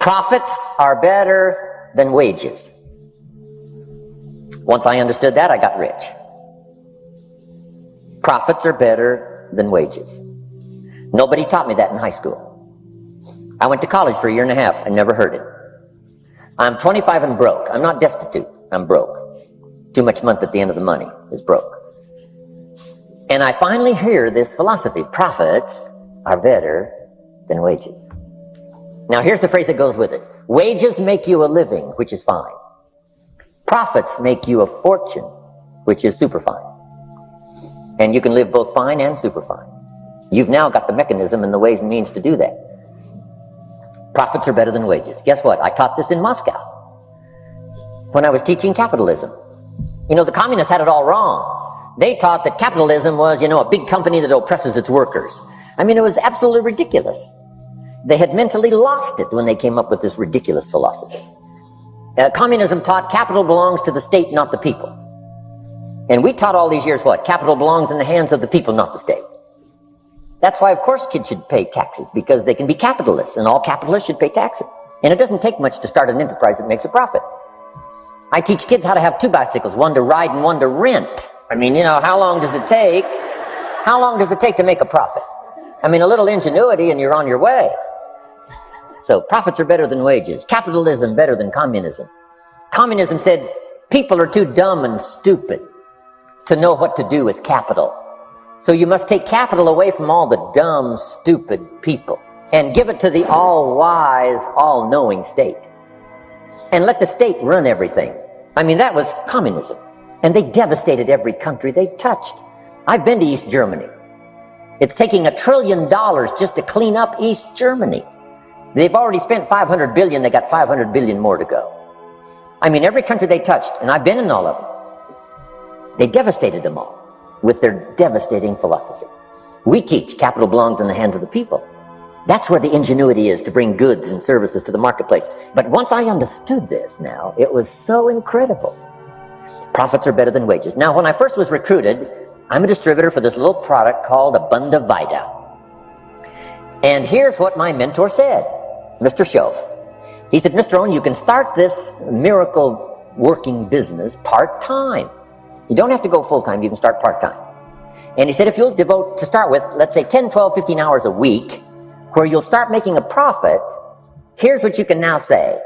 Profits are better than wages. Once I understood that, I got rich. Profits are better than wages. Nobody taught me that in high school. I went to college for a year and a half and never heard it. I'm 25 and broke. I'm not destitute. I'm broke. Too much month at the end of the money is broke. And I finally hear this philosophy. Profits are better than wages. Now here's the phrase that goes with it. Wages make you a living, which is fine. Profits make you a fortune, which is super fine. And you can live both fine and super fine. You've now got the mechanism and the ways and means to do that. Profits are better than wages. Guess what? I taught this in Moscow when I was teaching capitalism. You know, the communists had it all wrong. They taught that capitalism was, a big company that oppresses its workers. I mean, it was absolutely ridiculous. They had mentally lost it when they came up with this ridiculous philosophy. Communism taught capital belongs to the state, not the people. And we taught all these years what? Capital belongs in the hands of the people, not the state. That's why, of course, kids should pay taxes, because they can be capitalists, and all capitalists should pay taxes. And it doesn't take much to start an enterprise that makes a profit. I teach kids how to have 2 bicycles, one to ride and one to rent. I mean, how long does it take? How long does it take to make a profit? I mean, a little ingenuity and you're on your way. So profits are better than wages. Capitalism better than communism. Communism said people are too dumb and stupid to know what to do with capital. So you must take capital away from all the dumb, stupid people and give it to the all-wise, all-knowing state. And let the state run everything. I mean, that was communism. And they devastated every country they touched. I've been to East Germany. It's taking $1 trillion just to clean up East Germany. They've already spent $500 billion. They got $500 billion more to go. I mean, every country they touched, and I've been in all of them, they devastated them all with their devastating philosophy. We teach capital belongs in the hands of the people. That's where the ingenuity is, to bring goods and services to the marketplace. But once I understood this now, it was so incredible. Profits are better than wages. Now, when I first was recruited, I'm a distributor for this little product called Abunda Vida. And here's what my mentor said, Mr. Shove. He said, Mr. Rohn, you can start this miracle working business part-time. You don't have to go full-time, you can start part-time. And he said, if you'll devote, to start with, let's say 10, 12, 15 hours a week, where you'll start making a profit, here's what you can now say.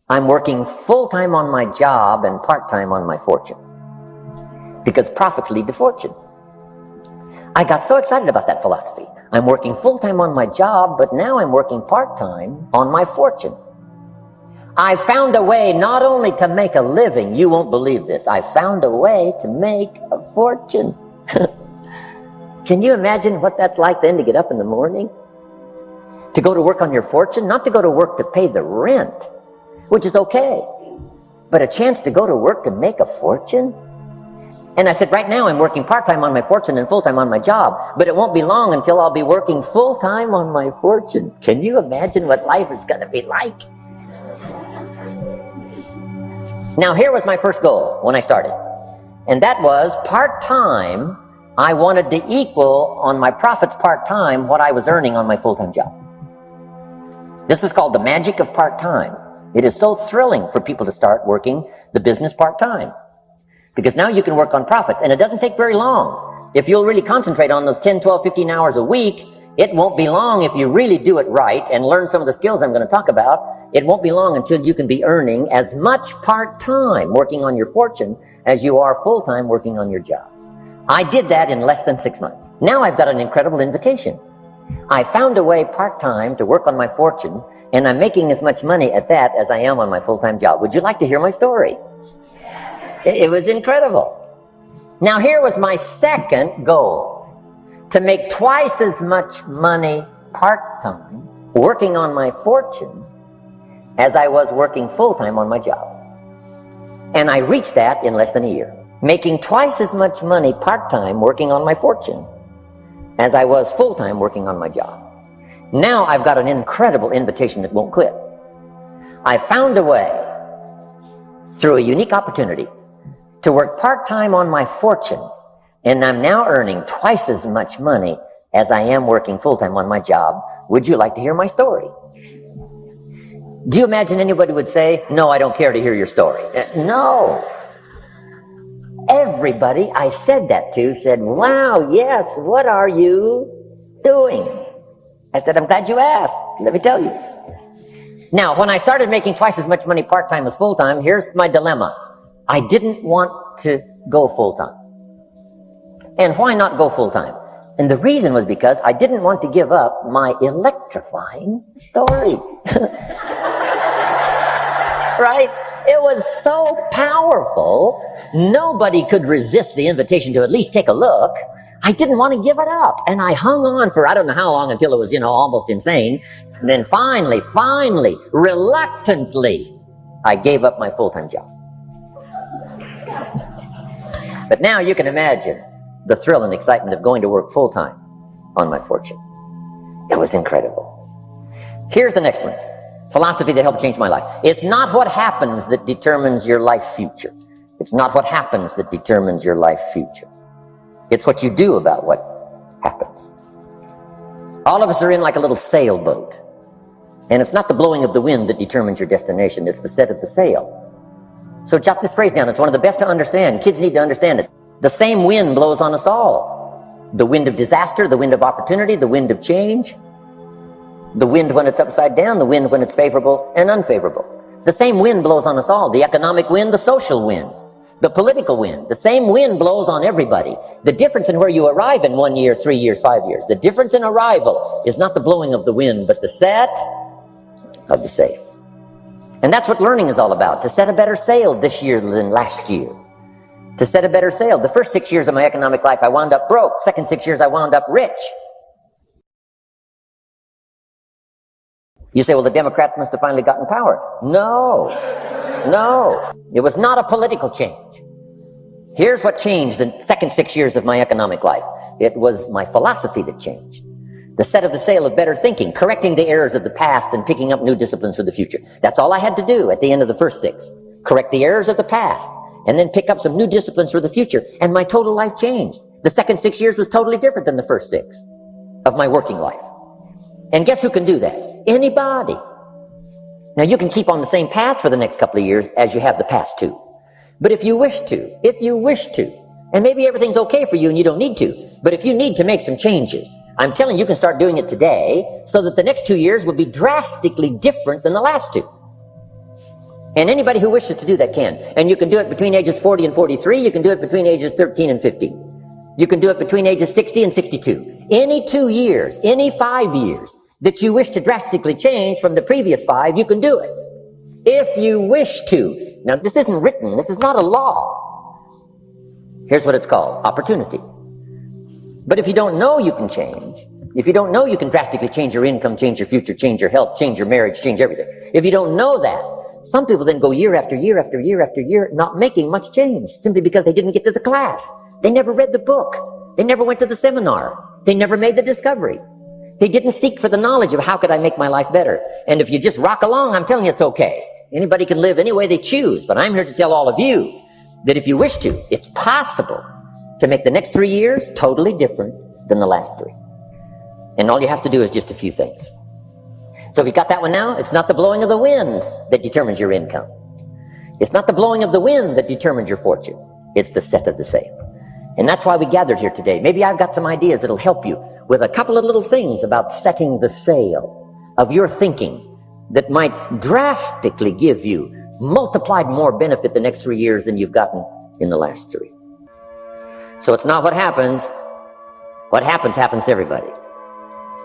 I'm working full-time on my job and part-time on my fortune. Because profits lead to fortune. I got so excited about that philosophy. I'm working full-time on my job, but now I'm working part-time on my fortune. I found a way not only to make a living, you won't believe this, I found a way to make a fortune. Can you imagine what that's like then, to get up in the morning? To go to work on your fortune? Not to go to work to pay the rent, which is okay, but a chance to go to work to make a fortune? And I said, right now I'm working part-time on my fortune and full-time on my job, but it won't be long until I'll be working full-time on my fortune. Can you imagine what life is going to be like? Now, here was my first goal when I started, and that was part-time. I wanted to equal on my profits part-time what I was earning on my full-time job. This is called the magic of part-time. It is so thrilling for people to start working the business part-time, because now you can work on profits, and it doesn't take very long. If you'll really concentrate on those 10, 12, 15 hours a week, it won't be long if you really do it right and learn some of the skills I'm going to talk about. It won't be long until you can be earning as much part-time working on your fortune as you are full-time working on your job. I did that in less than 6 months. Now I've got an incredible invitation. I found a way part-time to work on my fortune, and I'm making as much money at that as I am on my full-time job. Would you like to hear my story? It was incredible. Now here was my second goal, to make twice as much money part-time working on my fortune as I was working full-time on my job. And I reached that in less than a year. Making twice as much money part-time working on my fortune as I was full-time working on my job. Now I've got an incredible invitation that won't quit. I found a way, through a unique opportunity, to work part-time on my fortune, and I'm now earning twice as much money as I am working full-time on my job. Would you like to hear my story? Do you imagine anybody would say, no, I don't care to hear your story? No. Everybody I said that to said, wow, yes, what are you doing? I said, I'm glad you asked. Let me tell you. Now, when I started making twice as much money part-time as full-time, here's my dilemma. I didn't want to go full-time. And why not go full-time? And the reason was because I didn't want to give up my electrifying story. Right? It was so powerful, nobody could resist the invitation to at least take a look. I didn't want to give it up. And I hung on for I don't know how long until it was, almost insane. And then finally, reluctantly, I gave up my full-time job. But now you can imagine the thrill and excitement of going to work full-time on my fortune. It was incredible. Here's the next one. Philosophy that helped change my life. It's not what happens that determines your life future. It's not what happens that determines your life future. It's what you do about what happens. All of us are in like a little sailboat. And it's not the blowing of the wind that determines your destination. It's the set of the sail. So jot this phrase down. It's one of the best to understand. Kids need to understand it. The same wind blows on us all. The wind of disaster, the wind of opportunity, the wind of change. The wind when it's upside down, the wind when it's favorable and unfavorable. The same wind blows on us all. The economic wind, the social wind, the political wind. The same wind blows on everybody. The difference in where you arrive in 1 year, 3 years, 5 years, the difference in arrival is not the blowing of the wind, but the set of the sail. And that's what learning is all about, to set a better sail this year than last year. To set a better sail. The first 6 years of my economic life, I wound up broke. Second 6 years, I wound up rich. You say, well, the Democrats must have finally gotten power. No. It was not a political change. Here's what changed the second 6 years of my economic life. It was my philosophy that changed. The set of the sail of better thinking, correcting the errors of the past and picking up new disciplines for the future. That's all I had to do at the end of the first 6. Correct the errors of the past and then pick up some new disciplines for the future. And my total life changed. The second 6 years was totally different than the first 6 of my working life. And guess who can do that? Anybody. Now you can keep on the same path for the next couple of years as you have the past 2. But if you wish to, and maybe everything's okay for you and you don't need to, but if you need to make some changes, I'm telling you, you can start doing it today so that the next 2 years will be drastically different than the last 2. And anybody who wishes to do that can. And you can do it between ages 40 and 43. You can do it between ages 13 and 15. You can do it between ages 60 and 62. Any 2 years, any 5 years that you wish to drastically change from the previous 5, you can do it. If you wish to. Now, this isn't written. This is not a law. Here's what it's called. Opportunity. But if you don't know you can change, if you don't know you can drastically change your income, change your future, change your health, change your marriage, change everything. If you don't know that, some people then go year after year after year after year not making much change simply because they didn't get to the class. They never read the book. They never went to the seminar. They never made the discovery. They didn't seek for the knowledge of how could I make my life better. And if you just rock along, I'm telling you it's okay. Anybody can live any way they choose. But I'm here to tell all of you that if you wish to, it's possible to make the next 3 years totally different than the last 3. And all you have to do is just a few things. So if you got that one now, it's not the blowing of the wind that determines your income. It's not the blowing of the wind that determines your fortune. It's the set of the sail. And that's why we gathered here today. Maybe I've got some ideas that'll help you with a couple of little things about setting the sail of your thinking that might drastically give you multiplied more benefit the next 3 years than you've gotten in the last 3. So it's not what happens. What happens to everybody.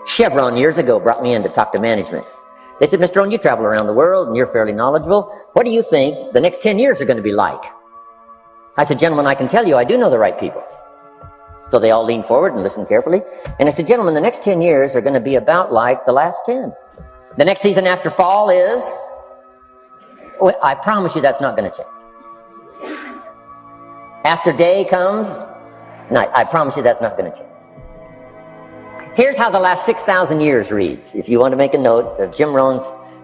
Chevron years ago brought me in to talk to management. They said, Mr. Rohn, you travel around the world and you're fairly knowledgeable. What do you think the next 10 years are going to be like? I said, gentlemen, I can tell you I do know the right people. So they all leaned forward and listened carefully. And I said, gentlemen, the next 10 years are going to be about like the last 10. The next season after fall is... Oh, I promise you that's not going to change. After day comes night. I promise you that's not going to change. Here's how the last 6,000 years reads. If you want to make a note of Jim Rohn's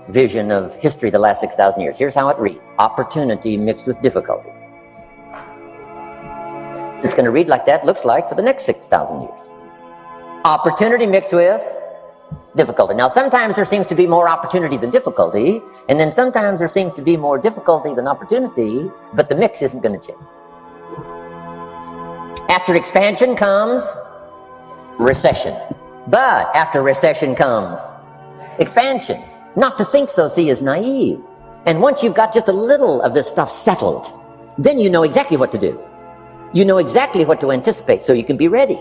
vision of history the last 6,000 years. Here's how it reads. Opportunity mixed with difficulty. It's going to read like that, looks like, for the next 6,000 years. Opportunity mixed with difficulty. Now, sometimes there seems to be more opportunity than difficulty, and then sometimes there seems to be more difficulty than opportunity, but the mix isn't going to change. After expansion comes recession. But after recession comes expansion. Not to think so, see, is naive. And once you've got just a little of this stuff settled, then you know exactly what to do. You know exactly what to anticipate, so you can be ready.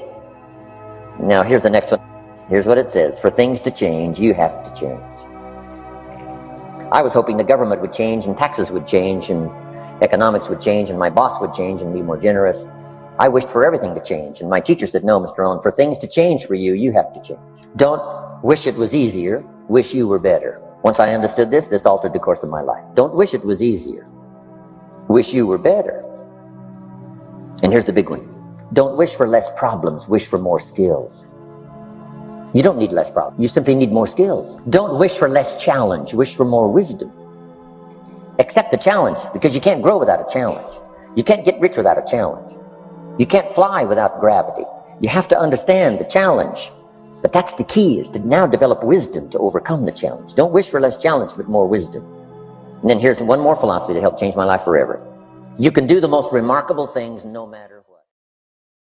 Now, here's the next one. Here's what it says. For things to change, you have to change. I was hoping the government would change, and taxes would change, and economics would change, and my boss would change and be more generous. I wished for everything to change, and my teacher said, no, Mr. Rohn, for things to change for you, you have to change. Don't wish it was easier, wish you were better. Once I understood this, this altered the course of my life. Don't wish it was easier, wish you were better. And here's the big one. Don't wish for less problems, wish for more skills. You don't need less problems, you simply need more skills. Don't wish for less challenge, wish for more wisdom. Accept the challenge, because you can't grow without a challenge. You can't get rich without a challenge. You can't fly without gravity. You have to understand the challenge. But that's the key, is to now develop wisdom to overcome the challenge. Don't wish for less challenge, but more wisdom. And then here's one more philosophy that helped change my life forever. You can do the most remarkable things no matter